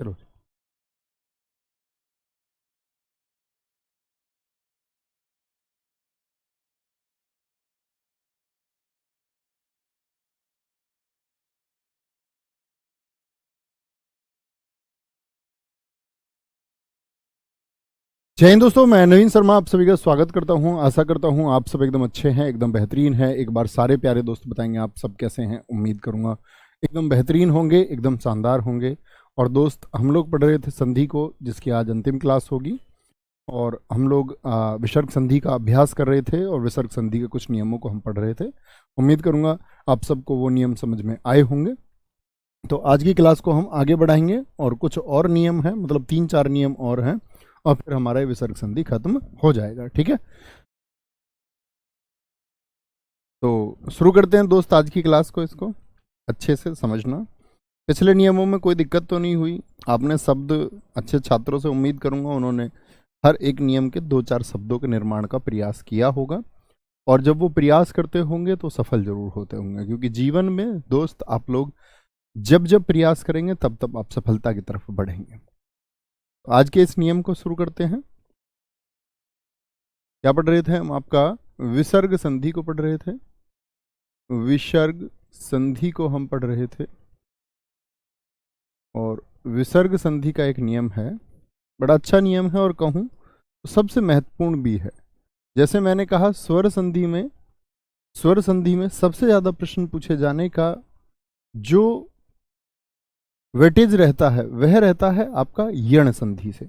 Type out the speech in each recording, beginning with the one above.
चलो। जय हिंद दोस्तों, मैं नवीन शर्मा आप सभी का स्वागत करता हूं। आशा करता हूं आप सब एकदम अच्छे हैं, एकदम बेहतरीन है। एक बार सारे प्यारे दोस्त बताएंगे आप सब कैसे हैं। उम्मीद करूंगा एकदम बेहतरीन होंगे, एकदम शानदार होंगे। और दोस्त, हम लोग पढ़ रहे थे संधि को, जिसकी आज अंतिम क्लास होगी। और हम लोग विसर्ग संधि का अभ्यास कर रहे थे और विसर्ग संधि के कुछ नियमों को हम पढ़ रहे थे। उम्मीद करूंगा आप सबको वो नियम समझ में आए होंगे। तो आज की क्लास को हम आगे बढ़ाएंगे और कुछ और नियम हैं, मतलब 3-4 नियम और हैं, और फिर हमारा ये विसर्ग संधि खत्म हो जाएगा। ठीक है, तो शुरू करते हैं दोस्त आज की क्लास को। इसको अच्छे से समझना। पिछले नियमों में कोई दिक्कत तो नहीं हुई? आपने शब्द, अच्छे छात्रों से उम्मीद करूंगा उन्होंने हर एक नियम के 2-4 शब्दों के निर्माण का प्रयास किया होगा। और जब वो प्रयास करते होंगे तो सफल जरूर होते होंगे, क्योंकि जीवन में दोस्त आप लोग जब जब प्रयास करेंगे तब तब आप सफलता की तरफ बढ़ेंगे। तो आज के इस नियम को शुरू करते हैं। क्या पढ़ रहे थे हम? आपका विसर्ग संधि को पढ़ रहे थे। विसर्ग संधि को हम पढ़ रहे थे। और विसर्ग संधि का एक नियम है, बड़ा अच्छा नियम है, और कहूँ तो सबसे महत्वपूर्ण भी है। जैसे मैंने कहा, स्वर संधि में सबसे ज्यादा प्रश्न पूछे जाने का जो वेटेज रहता है वह रहता है आपका यण संधि से।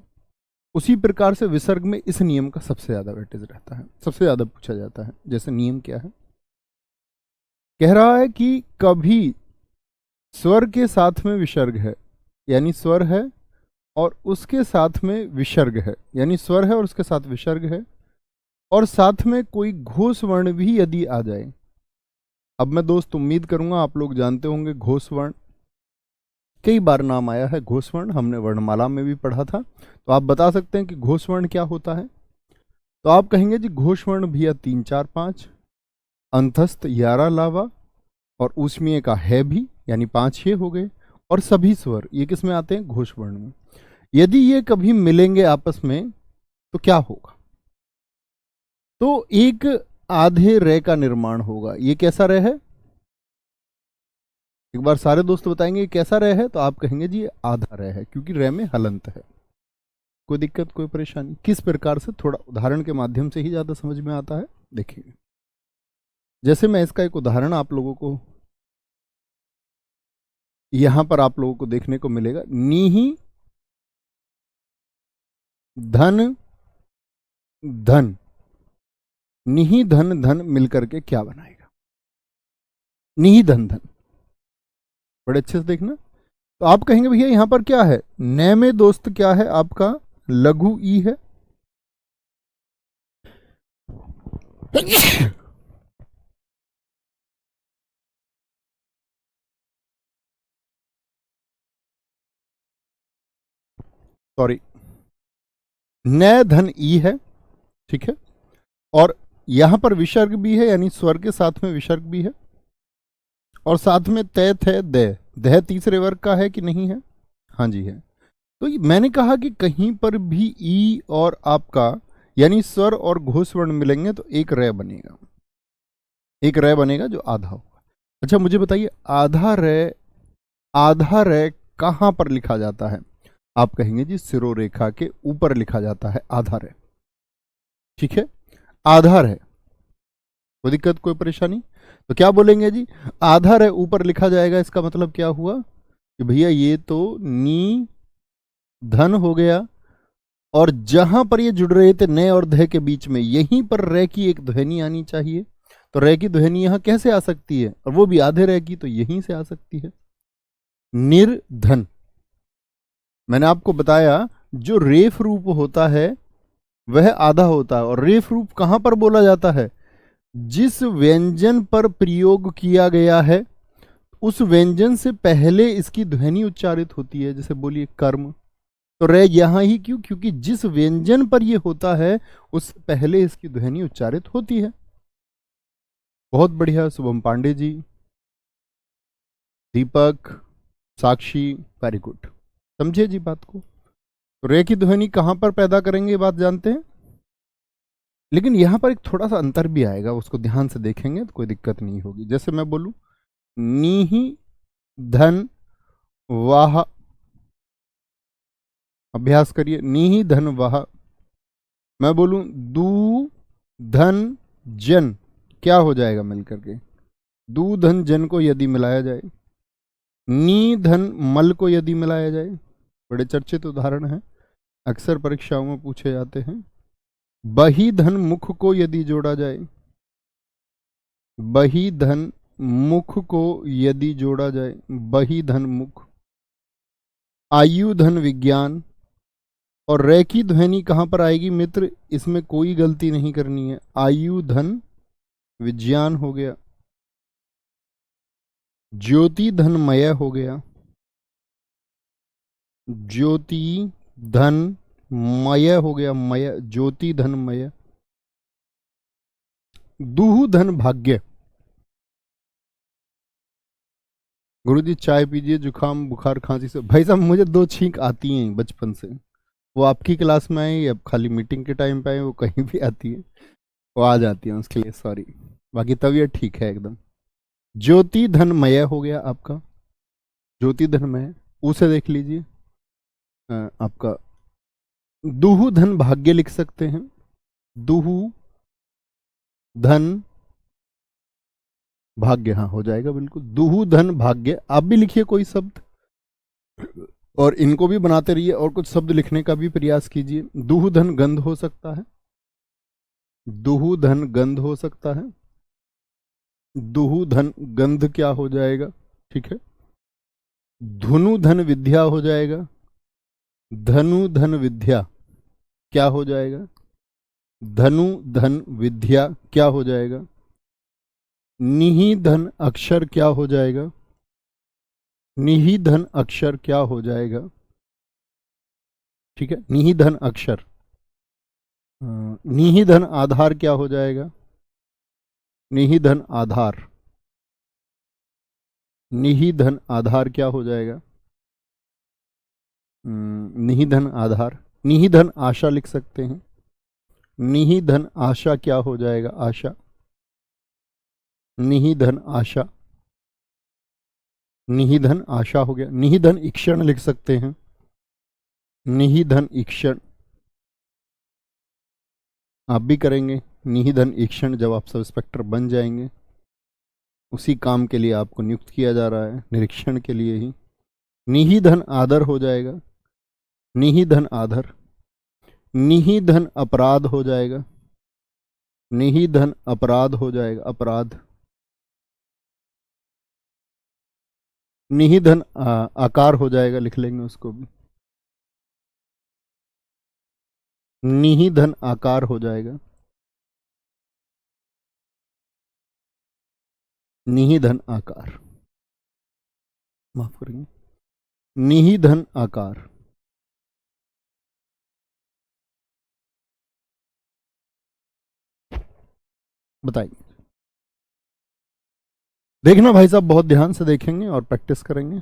उसी प्रकार से विसर्ग में इस नियम का सबसे ज्यादा वेटेज रहता है, सबसे ज्यादा पूछा जाता है। जैसे नियम क्या है, कह रहा है कि कभी स्वर के साथ में विसर्ग है, यानी स्वर है और उसके साथ में विसर्ग है, यानी स्वर है और उसके साथ विसर्ग है, और साथ में कोई घोष वर्ण भी यदि आ जाए। अब मैं दोस्त उम्मीद करूंगा आप लोग जानते होंगे घोष वर्ण, कई बार नाम आया है घोष वर्ण, हमने वर्णमाला में भी पढ़ा था। तो आप बता सकते हैं कि घोष वर्ण क्या होता है? तो आप कहेंगे जी घोष वर्ण भैया 3, 4, 5, अंतस्थ 11 लावा, और ऊष्मीय का है भी, यानी 5 ये हो गए। और सभी स्वर ये किस में आते हैं? घोष वर्ण में। यदि ये कभी मिलेंगे आपस में तो क्या होगा? तो एक आधे रे का निर्माण होगा। ये कैसा रे है? एक बार सारे दोस्त बताएंगे ये कैसा रे है, तो आप कहेंगे जी ये आधा रे है, क्योंकि रे में हलंत है। कोई दिक्कत, कोई परेशानी? किस प्रकार से? थोड़ा उदाहरण के माध्यम से ही ज्यादा समझ में आता है। देखिए, जैसे मैं इसका एक उदाहरण आप लोगों को यहां पर आप लोगों को देखने को मिलेगा। नीही धन धन, निही धन धन मिलकर के क्या बनाएगा? निही धन धन। बड़े अच्छे से देखना। तो आप कहेंगे भैया यहां पर क्या है? न में दोस्त क्या है आपका? लघु ई है। सॉरी, न धन ई है, ठीक है। और यहां पर विसर्ग भी है, यानी स्वर के साथ में विसर्ग भी है, और साथ में तैत है दय। दह तीसरे वर्ग का है कि नहीं है? हाँ जी है। तो मैंने कहा कि कहीं पर भी ई और आपका यानी स्वर और घोष वर्ण मिलेंगे तो एक रे बनेगा, एक रे बनेगा जो आधा होगा। अच्छा मुझे बताइए, आधा रे कहां पर लिखा जाता है? आप कहेंगे जी सिरोरेखा के ऊपर लिखा जाता है आधा रे, ठीक है। आधा रे, कोई दिक्कत, कोई परेशानी? तो क्या बोलेंगे जी? आधा रे ऊपर लिखा जाएगा, इसका मतलब क्या हुआ कि भैया ये तो नी धन हो गया, और जहां पर ये जुड़ रहे थे न और ध के बीच में, यहीं पर रे की एक ध्वनि आनी चाहिए। तो रे की ध्वनि यहां कैसे आ सकती है? और वो भी आधे रे की, तो यहीं से आ सकती है, निर्धन। मैंने आपको बताया जो रेफ रूप होता है वह आधा होता है। और रेफ रूप कहां पर बोला जाता है? जिस व्यंजन पर प्रयोग किया गया है उस व्यंजन से पहले इसकी ध्वनि उच्चारित होती है। जैसे बोलिए कर्म, तो रे यहां ही क्यों? क्योंकि जिस व्यंजन पर यह होता है उससे पहले इसकी ध्वनि उच्चारित होती है। बहुत बढ़िया शुभम पांडे जी, दीपक, साक्षी, वेरी गुड। समझे जी बात को। तो रे की ध्वनि कहां पर पैदा करेंगे ये बात जानते हैं, लेकिन यहां पर एक थोड़ा सा अंतर भी आएगा, उसको ध्यान से देखेंगे तो कोई दिक्कत नहीं होगी। जैसे मैं बोलूं नीहि धन वाह, अभ्यास करिए, नीहि धन वाह। मैं बोलूं दू धन जन, क्या हो जाएगा मिलकर के, दू धन जन को यदि मिलाया जाए, नी धन मल को यदि मिलाया जाए, बड़े चर्चित उदाहरण हैं, अक्सर परीक्षाओं में पूछे जाते हैं। बही धन मुख को यदि जोड़ा जाए, बही धन मुख को यदि जोड़ा जाए, बही धन मुख, आयु धन विज्ञान। और रे की ध्वनि कहां पर आएगी मित्र, इसमें कोई गलती नहीं करनी है, आयु धन विज्ञान हो गया, ज्योति धन मय हो गया, ज्योति धन मय हो गया, मय, ज्योति धन मय, दुहु धन भाग्य। गुरुजी चाय पीजिए, जुकाम बुखार खांसी से, भाई साहब मुझे 2 छींक आती हैं बचपन से, वो आपकी क्लास में आई, अब खाली मीटिंग के टाइम पे आए, वो कहीं भी आती है, वो आ जाती है, उसके लिए सॉरी, बाकी तबीयत ठीक है एकदम। ज्योति धनमय हो गया आपका, ज्योति धनमय, उसे देख लीजिए। आपका दुहु धन भाग्य लिख सकते हैं, दुहु धन भाग्य, हाँ हो जाएगा बिल्कुल, दुहु धन भाग्य। आप भी लिखिए कोई शब्द और इनको भी बनाते रहिए, और कुछ शब्द लिखने का भी प्रयास कीजिए। दुहु धन गंध हो सकता है, दुहु धन गंध हो सकता है, दुहु धन गंध क्या हो जाएगा, ठीक है। धनु धन विद्या हो जाएगा, धनु धन विद्या क्या हो जाएगा, धनु धन विद्या क्या हो जाएगा। निहि धन अक्षर क्या हो जाएगा, निहि धन अक्षर क्या हो जाएगा, ठीक है, निहि धन अक्षर। निहि धन आधार क्या हो जाएगा, निहि धन आधार, निहि धन आधार क्या हो जाएगा, निहि धन आधार। निहि धन आशा लिख सकते हैं, निहि धन आशा क्या हो जाएगा, आशा, निहि धन आशा, निहि धन आशा हो गया। निहि धन ईक्षण लिख सकते हैं, निहि धन ईक्षण, आप भी करेंगे निहि धन ईक्षण, जब आप सब इंस्पेक्टर बन जाएंगे, उसी काम के लिए आपको नियुक्त किया जा रहा है, निरीक्षण के लिए ही। निहि धन आदर हो जाएगा, निहि धन आदर। निहि धन अपराध हो जाएगा, निहि धन अपराध हो जाएगा, अपराध। निहि धन आकार हो जाएगा, लिख लेंगे उसको भी, निहि धन आकार हो जाएगा, निहि धन आकार, माफ करेंगे, निहि धन आकार। बताइए, देखना भाई साहब, बहुत ध्यान से देखेंगे और प्रैक्टिस करेंगे।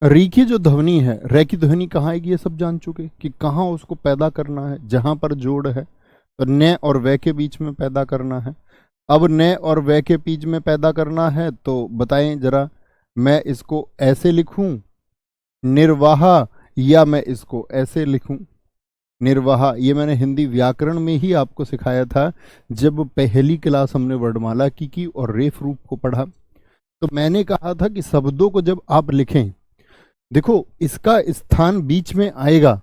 री की जो ध्वनि है, रे की ध्वनि कहाँ आएगी ये सब जान चुके कि कहाँ उसको पैदा करना है, जहां पर जोड़ है तो न और वे के बीच में पैदा करना है। अब न और वे के बीच में पैदा करना है तो बताएं जरा, मैं इसको ऐसे लिखूं निर्वाह, या मैं इसको ऐसे लिखूं निर्वाह। ये मैंने हिंदी व्याकरण में ही आपको सिखाया था, जब पहली क्लास हमने वर्णमाला की और रेफ रूप को पढ़ा, तो मैंने कहा था कि शब्दों को जब आप लिखें, देखो इसका स्थान बीच में आएगा,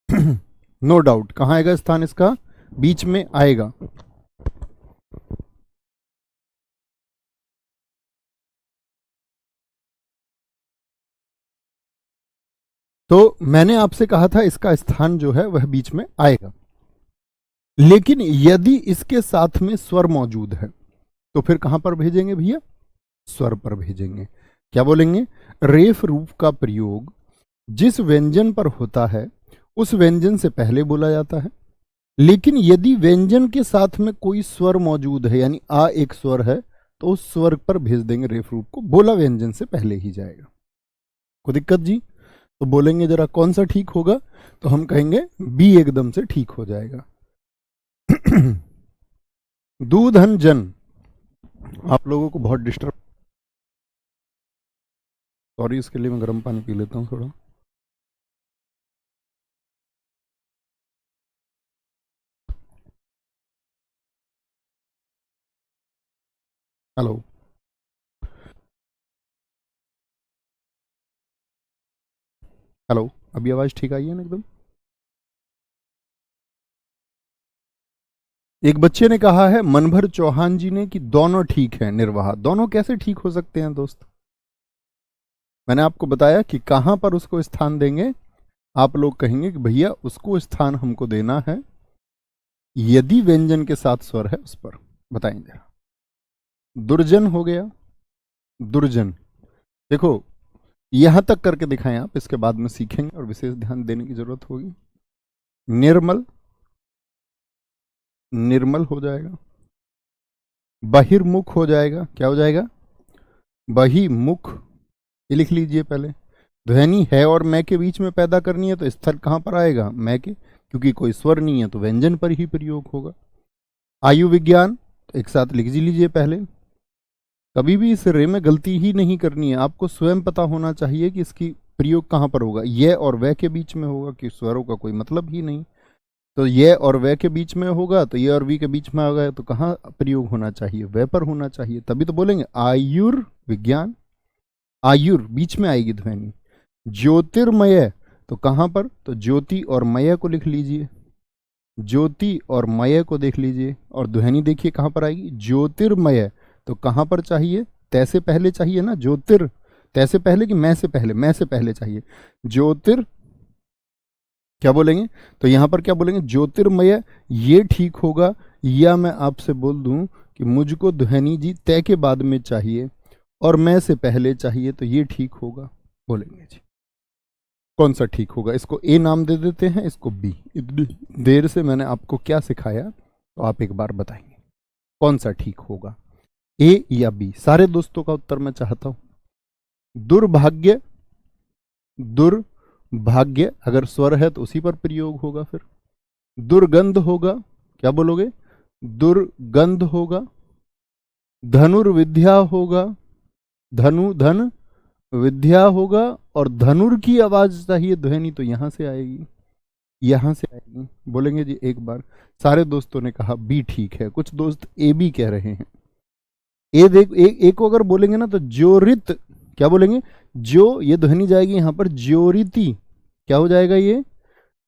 नो डाउट, कहां आएगा स्थान इसका, बीच में आएगा। तो मैंने आपसे कहा था इसका स्थान जो है वह बीच में आएगा, लेकिन यदि इसके साथ में स्वर मौजूद है तो फिर कहां पर भेजेंगे भैया, स्वर पर भेजेंगे। क्या बोलेंगे, रेफ रूप का प्रयोग जिस व्यंजन पर होता है उस व्यंजन से पहले बोला जाता है, लेकिन यदि व्यंजन के साथ में कोई स्वर मौजूद है, यानी आ एक स्वर है, तो उस स्वर पर भेज देंगे रेफ रूप को, बोला व्यंजन से पहले ही जाएगा। कोई दिक्कत जी? तो बोलेंगे जरा कौन सा ठीक होगा, तो हम कहेंगे बी एकदम से ठीक हो जाएगा। दूधन जन, आप लोगों को बहुत डिस्टर्ब, सॉरी, इसके लिए मैं गर्म पानी पी लेता हूँ थोड़ा। हेलो, हेलो, अभी आवाज ठीक आई है ना एकदम? एक बच्चे ने कहा है मनभर चौहान जी ने कि दोनों ठीक है निर्वाह। दोनों कैसे ठीक हो सकते हैं दोस्त? मैंने आपको बताया कि कहां पर उसको स्थान देंगे। आप लोग कहेंगे कि भैया उसको स्थान हमको देना है यदि व्यंजन के साथ स्वर है उस पर। बताएंगे। दुर्जन हो गया, दुर्जन। देखो यहां तक करके दिखाएं आप, इसके बाद में सीखेंगे और विशेष ध्यान देने की जरूरत होगी। निर्मल, निर्मल हो जाएगा। बहिर्मुख हो जाएगा। क्या हो जाएगा? बहिर्मुख। ये लिख लीजिए पहले। ध्वनि है और मैं के बीच में पैदा करनी है तो स्थल कहां पर आएगा? मैं के, क्योंकि कोई स्वर नहीं है तो व्यंजन पर ही प्रयोग होगा। आयु विज्ञान, तो एक साथ लिख लीजिए पहले। कभी भी इस रे में गलती ही नहीं करनी है, आपको स्वयं पता होना चाहिए कि इसकी प्रयोग कहां पर होगा। ये और वह के बीच में होगा, कि स्वरों का कोई मतलब ही नहीं। तो ये और वह के बीच में होगा, तो ये और वी के बीच में होगा, तो कहाँ प्रयोग होना चाहिए? वह पर होना चाहिए। तभी तो बोलेंगे आयुर्विज्ञान। आयुर बीच में आएगी ध्वनि। ज्योतिर्मय, तो कहां पर? तो ज्योति और मय को लिख लीजिए। ज्योति और मय को देख लीजिए, और ध्वनि देखिए कहां पर आएगी? ज्योतिर्मय। तो कहां पर चाहिए? तैसे पहले चाहिए ना। ज्योतिर तैसे पहले कि मैं से पहले? मैं से पहले चाहिए। ज्योतिर, क्या बोलेंगे? तो यहां पर क्या बोलेंगे? ज्योतिर्मय। ये ठीक होगा। या मैं आपसे बोल दूं कि मुझको ध्वनि जी तय के बाद में चाहिए और मैं से पहले चाहिए, तो ये ठीक होगा। बोलेंगे जी कौन सा ठीक होगा? इसको ए नाम दे देते हैं, इसको बी। इतनी देर से मैंने आपको क्या सिखाया, तो आप एक बार बताएंगे कौन सा ठीक होगा, ए या बी? सारे दोस्तों का उत्तर मैं चाहता हूं। दुर्भाग्य, दुर्भाग्य अगर स्वर है तो उसी पर प्रयोग होगा। फिर दुर्गंध होगा। क्या बोलोगे? दुर्गंध होगा। धनुर्विद्या होगा। धनु धन विद्या होगा। और धनुर की आवाज चाहिए ध्वनि, तो यहां से आएगी, यहां से आएगी। बोलेंगे जी एक बार। सारे दोस्तों ने कहा बी ठीक है, कुछ दोस्त ए बी कह रहे हैं। ए देख, एक को अगर बोलेंगे ना तो ज्योरित, क्या बोलेंगे? जो, ये ध्वनि जाएगी यहां पर ज्योरिति। क्या हो जाएगा ये?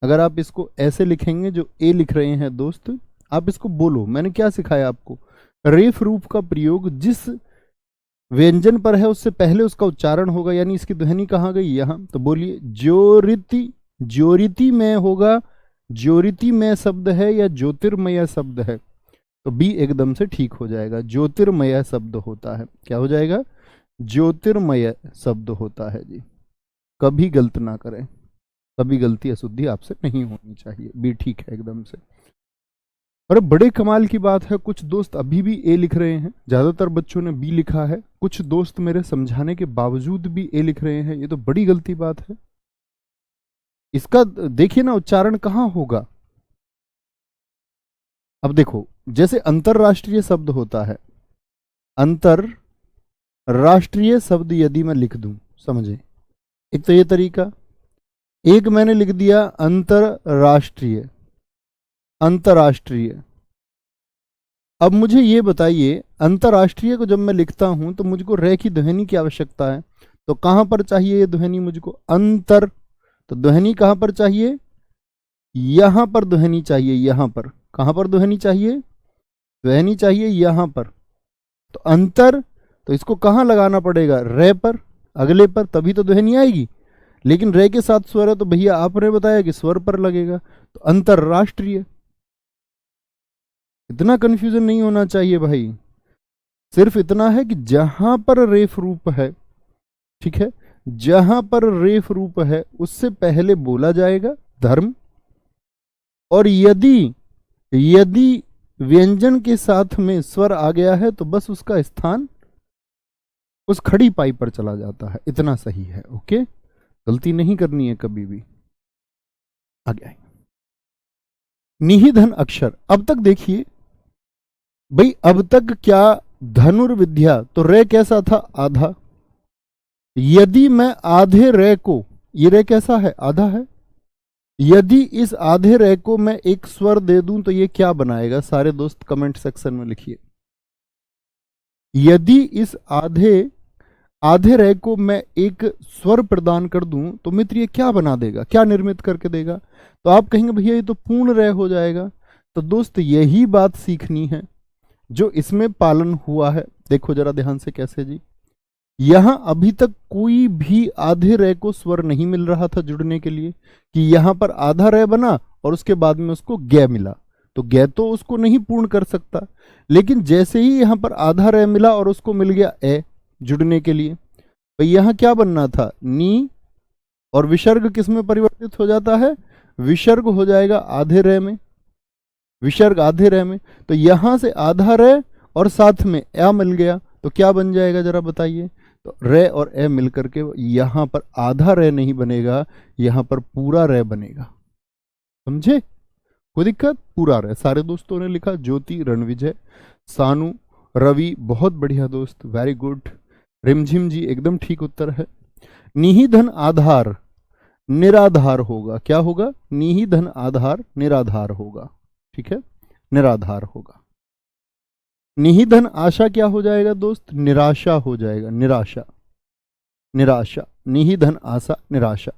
अगर आप इसको ऐसे लिखेंगे जो ए लिख रहे हैं दोस्त, आप इसको बोलो। मैंने क्या सिखाया आपको? रेफ रूप का प्रयोग जिस व्यंजन पर है उससे पहले उसका उच्चारण होगा, यानी इसकी ध्वनि कहां गई? यहां। तो बोलिए ज्योरिति। ज्योरिति में होगा। ज्योरिति में शब्द है या ज्योतिर्मय शब्द है? तो बी एकदम से ठीक हो जाएगा। ज्योतिर्मय शब्द होता है। क्या हो जाएगा? ज्योतिर्मय शब्द होता है जी। कभी गलत ना करें, कभी गलती अशुद्धि आपसे नहीं होनी चाहिए। बी ठीक है एकदम से। अरे बड़े कमाल की बात है, कुछ दोस्त अभी भी ए लिख रहे हैं। ज्यादातर बच्चों ने बी लिखा है। कुछ दोस्त मेरे समझाने के बावजूद भी ए लिख रहे हैं। ये तो बड़ी गलती बात है। इसका देखिए ना उच्चारण कहां होगा। अब देखो, जैसे अंतरराष्ट्रीय शब्द होता है, अंतरराष्ट्रीय शब्द यदि मैं लिख दूं, समझे, एक तो ये तरीका। एक मैंने लिख दिया अंतरराष्ट्रीय, अंतरराष्ट्रीय। अब मुझे ये बताइए, अंतरराष्ट्रीय को जब मैं लिखता हूं तो मुझको रे की ध्वनि की आवश्यकता है। तो कहां पर चाहिए ये ध्वनि मुझको? अंतर। तो ध्वनि कहां पर चाहिए? यहां पर ध्वनि चाहिए। यहां पर कहां पर ध्वनि चाहिए? ध्वनि चाहिए यहां पर। तो अंतर, तो इसको कहां लगाना पड़ेगा? रे पर, अगले पर, तभी तो ध्वनि आएगी। लेकिन रे के साथ स्वर है तो भैया आपने बताया कि स्वर पर लगेगा। तो अंतरराष्ट्रीय। इतना कंफ्यूजन नहीं होना चाहिए भाई। सिर्फ इतना है कि जहां पर रेफ रूप है, ठीक है, जहां पर रेफ रूप है उससे पहले बोला जाएगा धर्म। और यदि यदि व्यंजन के साथ में स्वर आ गया है तो बस उसका स्थान उस खड़ी पाई पर चला जाता है, इतना सही है। ओके, गलती नहीं करनी है कभी भी। आगे आएंगे निहिधन अक्षर। अब तक देखिए भाई, अब तक क्या धनुर्विद्या, तो रे कैसा था, आधा। यदि मैं आधे रे को, ये रे कैसा है, आधा है, यदि इस आधे रे को मैं एक स्वर दे दूं तो ये क्या बनाएगा, सारे दोस्त कमेंट सेक्शन में लिखिए। यदि इस आधे रे को मैं एक स्वर प्रदान कर दूं तो मित्र ये क्या बना देगा, क्या निर्मित करके देगा, तो आप कहेंगे भैया ये तो पूर्ण रे हो जाएगा। तो दोस्त यही बात सीखनी है जो इसमें पालन हुआ है। देखो जरा ध्यान से कैसे जी, यहां अभी तक कोई भी आधे रे को स्वर नहीं मिल रहा था जुड़ने के लिए, कि यहां पर आधा रे बना और उसके बाद में उसको गे मिला, तो गे तो उसको नहीं पूर्ण कर सकता। लेकिन जैसे ही यहां पर आधा रे मिला और उसको मिल गया ए जुड़ने के लिए, तो यहां क्या बनना था, नी, और विसर्ग किस में परिवर्तित हो जाता है, विसर्ग हो जाएगा आधे रे में, विसर्ग आधे रे में। तो यहां से आधा रे और साथ में ए मिल गया तो क्या बन जाएगा जरा बताइए, तो रे और ए मिलकर के यहां पर आधा रे नहीं बनेगा, यहां पर पूरा रे बनेगा। समझे, कोई दिक्कत, पूरा रे। सारे दोस्तों ने लिखा, ज्योति, रणविजय, सानू, रवि, बहुत बढ़िया दोस्त, वेरी गुड। रिमझिम जी एकदम ठीक उत्तर है। निहिधन आधार निराधार होगा, क्या होगा, निहिधन आधार निराधार होगा, ठीक है, निराधार होगा। निहिधन आशा क्या हो जाएगा दोस्त, निराशा हो जाएगा, निराशा, निराशा, निहिधन आशा निराशा,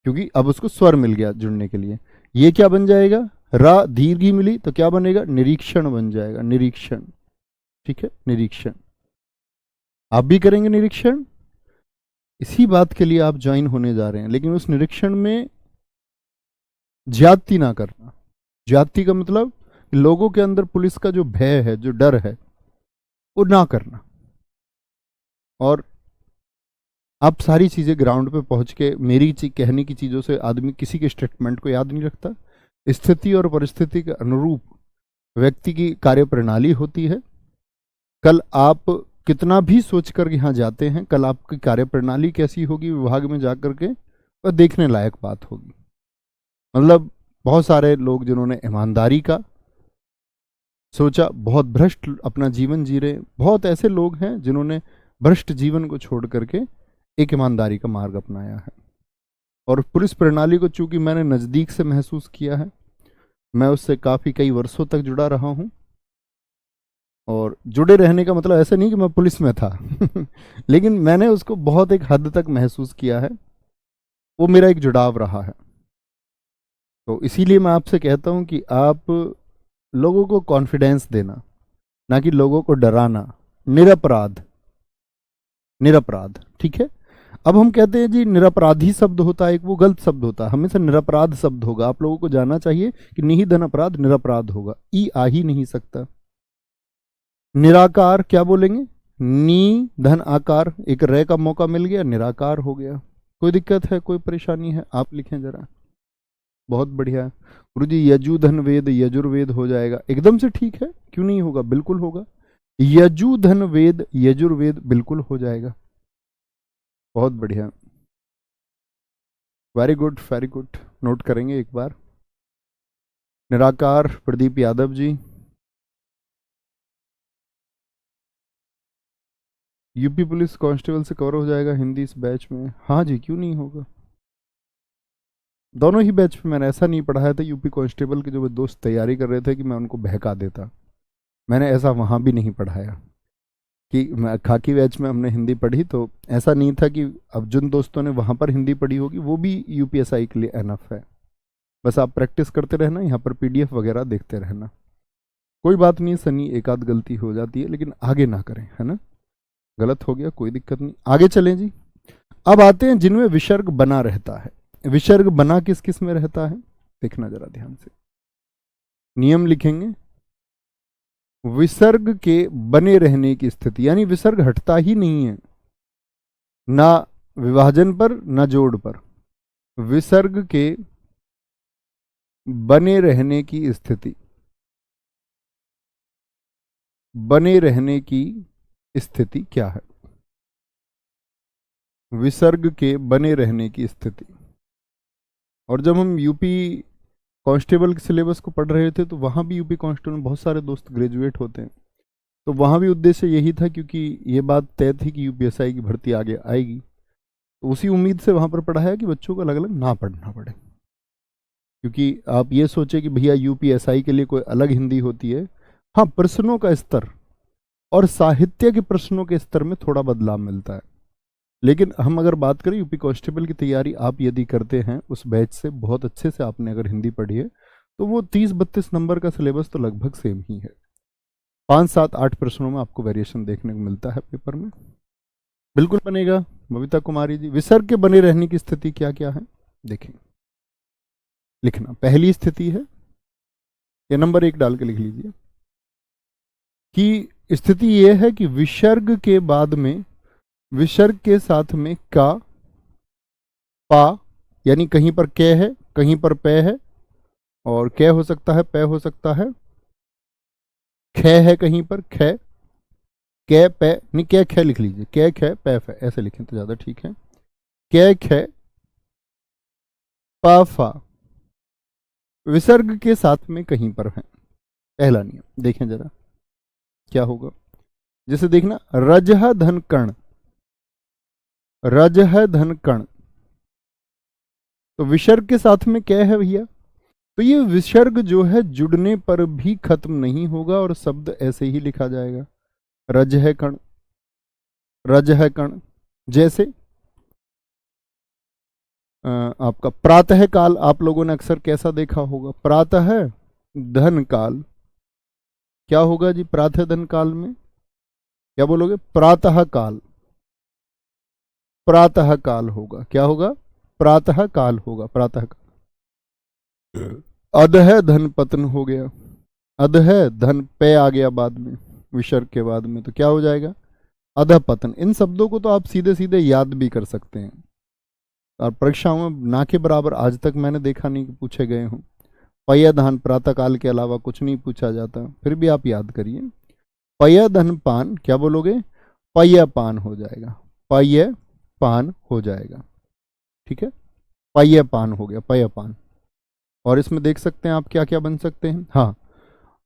क्योंकि अब उसको स्वर मिल गया जुड़ने के लिए। ये क्या बन जाएगा, रा दीर्घी मिली तो क्या बनेगा, निरीक्षण बन जाएगा, निरीक्षण, ठीक है, निरीक्षण। आप भी करेंगे निरीक्षण, इसी बात के लिए आप ज्वाइन होने जा रहे हैं, लेकिन उस निरीक्षण में ज्यादती ना करना। ज्यादती का मतलब लोगों के अंदर पुलिस का जो भय है, जो डर है, वो ना करना। और आप सारी चीजें ग्राउंड पे पहुंच के, मेरी कहने की चीजों से आदमी किसी के स्टेटमेंट को याद नहीं रखता। स्थिति और परिस्थिति के अनुरूप व्यक्ति की कार्य प्रणाली होती है। कल आप कितना भी सोच कर यहाँ जाते हैं, कल आपकी कार्य प्रणाली कैसी होगी विभाग में जाकर के, वह देखने लायक बात होगी। मतलब बहुत सारे लोग जिन्होंने ईमानदारी का सोचा, बहुत भ्रष्ट अपना जीवन जी रहे, बहुत ऐसे लोग हैं जिन्होंने भ्रष्ट जीवन को छोड़ करके एक ईमानदारी का मार्ग अपनाया है। और पुलिस प्रणाली को चूंकि मैंने नज़दीक से महसूस किया है, मैं उससे काफ़ी कई वर्षों तक जुड़ा रहा हूँ। और जुड़े रहने का मतलब ऐसा नहीं कि मैं पुलिस में था लेकिन मैंने उसको बहुत एक हद तक महसूस किया है, वो मेरा एक जुड़ाव रहा है। तो इसीलिए मैं आपसे कहता हूँ कि आप लोगों को कॉन्फिडेंस देना, ना कि लोगों को डराना। निरपराध, निरपराध, ठीक है। अब हम कहते हैं जी निरपराधी शब्द होता है एक, वो गलत शब्द होता है, हमेशा निरपराध शब्द होगा। आप लोगों को जानना चाहिए कि निहिधन अपराध निरपराध होगा, ई आ ही नहीं सकता। निराकार क्या बोलेंगे, नी धन आकार, एक रे का मौका मिल गया, निराकार हो गया। कोई दिक्कत है, कोई परेशानी है, आप लिखें जरा। बहुत बढ़िया गुरु जी, यजुधन वेद यजुर्वेद हो जाएगा, एकदम से ठीक है, क्यों नहीं होगा, बिल्कुल होगा। यजुधन वेद यजुर्वेद बिल्कुल हो जाएगा, बहुत बढ़िया, very good very good, note करेंगे एक बार। निराकार Pradeep Yadav ji, UP police constable से कवर हो जाएगा हिंदी इस बैच में, हाँ जी क्यों नहीं होगा। दोनों ही बैच में मैंने ऐसा नहीं पढ़ाया था, यूपी कांस्टेबल के जो दोस्त तैयारी कर रहे थे कि मैं उनको बहका देता, मैंने ऐसा वहाँ भी नहीं पढ़ाया। कि खाकी बैच में हमने हिंदी पढ़ी तो ऐसा नहीं था कि अब जिन दोस्तों ने वहाँ पर हिंदी पढ़ी होगी वो भी यूपीएसआई के लिए एनफ है। बस आप प्रैक्टिस करते रहना, यहाँ पर पीडीएफ वगैरह देखते रहना, कोई बात नहीं। सनी एक आध गलती हो जाती है लेकिन आगे ना करें, है ना, गलत हो गया कोई दिक्कत नहीं, आगे चलें जी। अब आते हैं जिनमें विसर्ग बना रहता है। विसर्ग बना किस किस में रहता है, देखना जरा ध्यान से, नियम लिखेंगे। विसर्ग के बने रहने की स्थिति, यानी विसर्ग हटता ही नहीं है, ना विभाजन पर ना जोड़ पर, विसर्ग के बने रहने की स्थिति, बने रहने की स्थिति क्या है? विसर्ग के बने रहने की स्थिति। और जब हम यूपी कांस्टेबल के सिलेबस को पढ़ रहे थे तो वहाँ भी यूपी कांस्टेबल में बहुत सारे दोस्त ग्रेजुएट होते हैं, तो वहाँ भी उद्देश्य यही था, क्योंकि ये बात तय थी कि यूपीएसआई की भर्ती आगे आएगी, तो उसी उम्मीद से वहाँ पर पढ़ाया कि बच्चों को अलग अलग ना पढ़ना पड़े। क्योंकि आप ये सोचे कि भैया यूपीएसआई के लिए कोई अलग हिंदी होती है, हाँ प्रश्नों का स्तर और साहित्य के प्रश्नों के स्तर में थोड़ा बदलाव मिलता है, लेकिन हम अगर बात करें यूपी कांस्टेबल की तैयारी आप यदि करते हैं उस बैच से बहुत अच्छे से, आपने अगर हिंदी पढ़ी है तो वो 30-32 नंबर का सिलेबस तो लगभग सेम ही है। 5-7-8 प्रश्नों में आपको वेरिएशन देखने को मिलता है पेपर में। बिल्कुल बनेगा बबीता कुमारी जी। विसर्ग के बने रहने की स्थिति क्या क्या है देखें, लिखना। पहली स्थिति है, ये नंबर 1 डाल के लिख लीजिए, कि स्थिति यह है कि विसर्ग के बाद में, विसर्ग के साथ में का, पा, यानी कहीं पर कै है, कहीं पर पै है, और कै हो सकता है, पै हो सकता है, ख है कहीं पर, ख, कै पै, नहीं कै ख लिख लीजिए, कै ख पै फै, ऐसे लिखें तो ज्यादा ठीक है। कै ख पा फा विसर्ग के साथ में कहीं पर है। पहला नियम देखें जरा क्या होगा। जैसे देखना, रजह धन कर्ण, रजह धन कर्ण, तो विसर्ग के साथ में क्या है भैया, तो ये विसर्ग जो है जुड़ने पर भी खत्म नहीं होगा और शब्द ऐसे ही लिखा जाएगा, रज है कण, रज है कण। जैसे आपका प्रातः काल, आप लोगों ने अक्सर कैसा देखा होगा, प्रातः धन काल, क्या होगा जी प्रातः धन काल में, क्या बोलोगे, प्रातः काल, प्रातः काल होगा, क्या होगा, प्रातः काल होगा, प्रातः काल। अधः धन पतन हो गया, अधः धन पे आ गया बाद में, विसर्ग के बाद में, तो क्या हो जाएगा, अधः पतन। इन शब्दों को तो आप सीधे सीधे याद भी कर सकते हैं, और परीक्षाओं में ना के बराबर आज तक मैंने देखा नहीं कि पूछे गए हों। पय धन प्रातः काल के अलावा कुछ नहीं पूछा जाता, फिर भी आप याद करिए। पय धन पान, क्या बोलोगे, पय पान हो जाएगा, पय पान हो जाएगा, ठीक है, पय पान हो गया, पय पान। और इसमें देख सकते हैं आप क्या क्या बन सकते हैं, हाँ,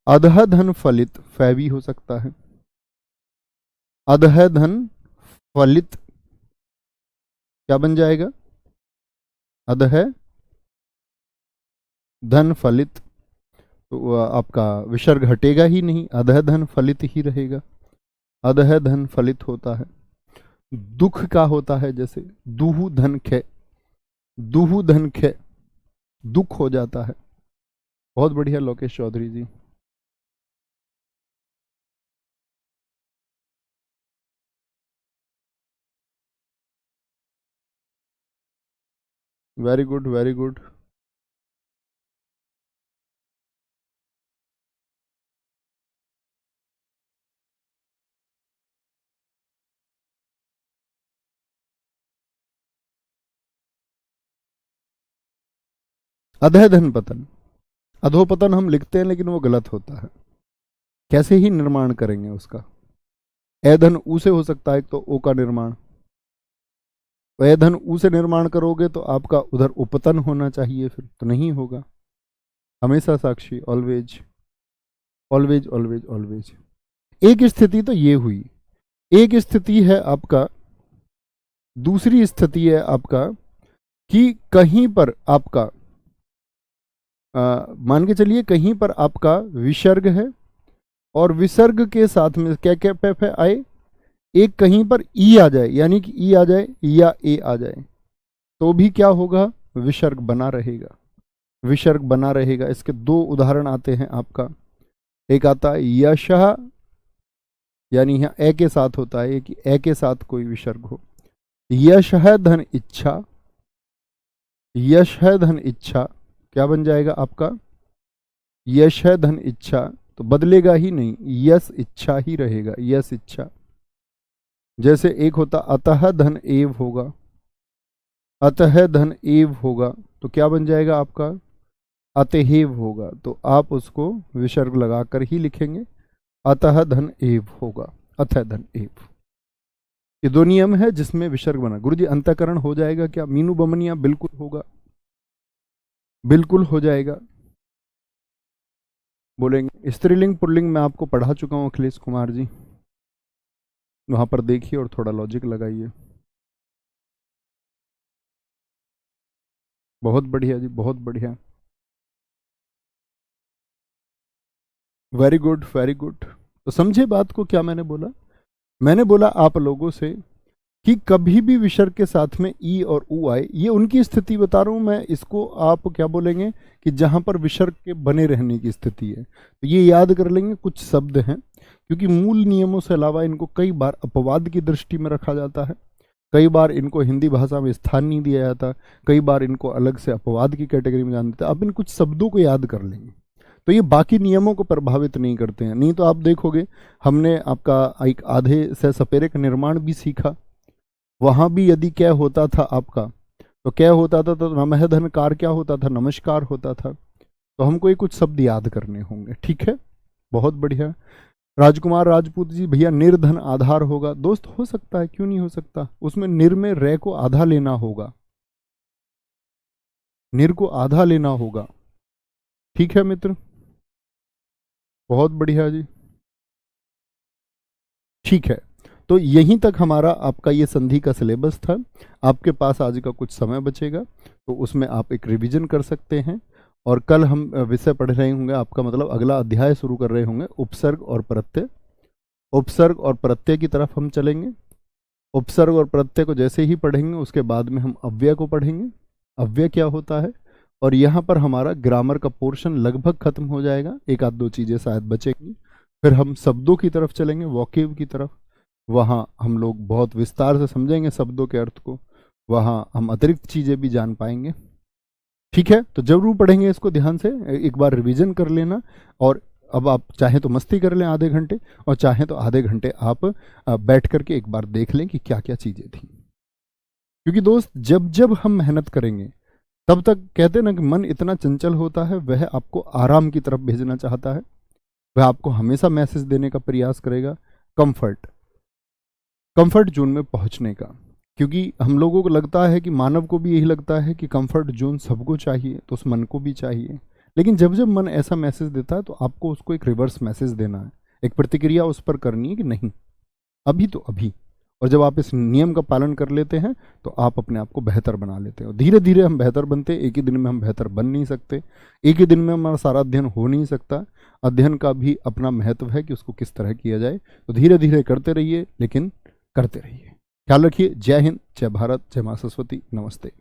अधः धन फलित, फै भी हो सकता है, अधः धन फलित क्या बन जाएगा, अधः धन फलित, तो आपका विसर्ग हटेगा ही नहीं, अधः धन फलित ही रहेगा, अधः धन फलित होता है। दुख का होता है, जैसे दुहु धन खे, दुहु धन खे, दुख हो जाता है। बहुत बढ़िया Lokesh Chaudhary ji. Very good very good. अधः धन पतन, अधोपतन हम लिखते हैं लेकिन वो गलत होता है, कैसे ही निर्माण करेंगे उसका, एधन ऊ से हो सकता है, एक तो ओ का निर्माण, एधन ऊ से निर्माण करोगे तो आपका उधर उपतन होना चाहिए, फिर तो नहीं होगा, हमेशा साक्षी, ऑलवेज ऑलवेज ऑलवेज ऑलवेज। एक स्थिति तो ये हुई, एक स्थिति है आपका, दूसरी स्थिति है आपका कि कहीं पर आपका मान के चलिए कहीं पर आपका विसर्ग है और विसर्ग के साथ में क्या क्या पे आए, एक कहीं पर ई आ जाए, यानी कि ई आ जाए या ए आ जाए, तो भी क्या होगा, विसर्ग बना रहेगा, विसर्ग बना रहेगा। इसके 2 उदाहरण आते हैं आपका, एक आता है यशः, यानी यहाँ ए के साथ होता है कि ए के साथ कोई विसर्ग हो, यशः धन इच्छा, यशः धन इच्छा क्या बन जाएगा आपका, यशः धन इच्छा, तो बदलेगा ही नहीं, यश इच्छा ही रहेगा, यश इच्छा। जैसे एक होता अतः धन एव होगा, अतः धन एव होगा, तो क्या बन जाएगा आपका, अतएव होगा, तो आप उसको विसर्ग लगाकर ही लिखेंगे, अतः धन एव होगा, अतः धन एव। ये दो नियम है जिसमें विसर्ग बना। गुरुजी अंतःकरण हो जाएगा क्या? मीनू बमनिया बिल्कुल होगा, बिल्कुल हो जाएगा। बोलेंगे स्त्रीलिंग पुल्लिंग मैं आपको पढ़ा चुका हूं अखिलेश कुमार जी, वहां पर देखिए और थोड़ा लॉजिक लगाइए। बहुत बढ़िया जी, बहुत बढ़िया, वेरी गुड वेरी गुड। तो समझे बात को क्या मैंने बोला? मैंने बोला आप लोगों से कि कभी भी विसर्ग के साथ में ई और ऊ आए, ये उनकी स्थिति बता रहा हूं मैं, इसको आप क्या बोलेंगे कि जहां पर विसर्ग के बने रहने की स्थिति है। तो ये याद कर लेंगे, कुछ शब्द हैं क्योंकि मूल नियमों से अलावा इनको कई बार अपवाद की दृष्टि में रखा जाता है, कई बार इनको हिंदी भाषा में स्थान नहीं दिया जाता, कई बार इनको अलग से अपवाद की कैटेगरी में जान देते। आप इन कुछ शब्दों को याद कर लेंगे तो ये बाकी नियमों को प्रभावित नहीं करते हैं। नहीं तो आप देखोगे हमने आपका एक आधे से सपेरे का निर्माण भी सीखा, वहां भी यदि क्या होता था आपका, तो क्या होता था, तो नमः धनकार क्या होता था, नमस्कार होता था। तो हमको ये कुछ शब्द याद करने होंगे, ठीक है? बहुत बढ़िया। राजकुमार राजपूत जी, भैया निर्धन आधार होगा। दोस्त हो सकता है, क्यों नहीं हो सकता, उसमें निर में रे को आधा लेना होगा, निर को आधा लेना होगा, ठीक है मित्र? बहुत बढ़िया जी, ठीक है। तो यहीं तक हमारा आपका ये संधि का सिलेबस था। आपके पास आज का कुछ समय बचेगा तो उसमें आप एक रिवीजन कर सकते हैं, और कल हम विषय पढ़ रहे होंगे, आपका मतलब अगला अध्याय शुरू कर रहे होंगे उपसर्ग और प्रत्यय। उपसर्ग और प्रत्यय की तरफ हम चलेंगे। उपसर्ग और प्रत्यय को जैसे ही पढ़ेंगे उसके बाद में हम अव्यय को पढ़ेंगे, अव्यय क्या होता है, और यहाँ पर हमारा ग्रामर का पोर्शन लगभग खत्म हो जाएगा, एक आध दो चीज़ें शायद बचेंगी। फिर हम शब्दों की तरफ चलेंगे, वॉकेब की तरफ, वहाँ हम लोग बहुत विस्तार से समझेंगे शब्दों के अर्थ को, वहाँ हम अतिरिक्त चीज़ें भी जान पाएंगे, ठीक है? तो जरूर पढ़ेंगे इसको, ध्यान से एक बार रिवीजन कर लेना। और अब आप चाहें तो मस्ती कर लें आधे घंटे, और चाहें तो आधे घंटे आप बैठ करके एक बार देख लें कि क्या क्या चीज़ें थी। क्योंकि दोस्त जब जब हम मेहनत करेंगे तब तक कहते हैं ना कि मन इतना चंचल होता है, वह आपको आराम की तरफ भेजना चाहता है, वह आपको हमेशा मैसेज देने का प्रयास करेगा कंफर्ट, कंफर्ट जोन में पहुंचने का। क्योंकि हम लोगों को लगता है कि मानव को भी यही लगता है कि कंफर्ट जोन सबको चाहिए, तो उस मन को भी चाहिए। लेकिन जब जब मन ऐसा मैसेज देता है तो आपको उसको एक रिवर्स मैसेज देना है, एक प्रतिक्रिया उस पर करनी है कि नहीं, अभी तो अभी। और जब आप इस नियम का पालन कर लेते हैं तो आप अपने आप को बेहतर बना लेते हो। धीरे धीरे हम बेहतर बनते हैं, एक ही दिन में हम बेहतर बन नहीं सकते, एक ही दिन में हमारा सारा अध्ययन हो नहीं सकता। अध्ययन का भी अपना महत्व है कि उसको किस तरह किया जाए। तो धीरे धीरे करते रहिए, लेकिन करते रहिए। ख्याल रखिए। जय हिंद, जय भारत, जय मां सरस्वती, नमस्ते।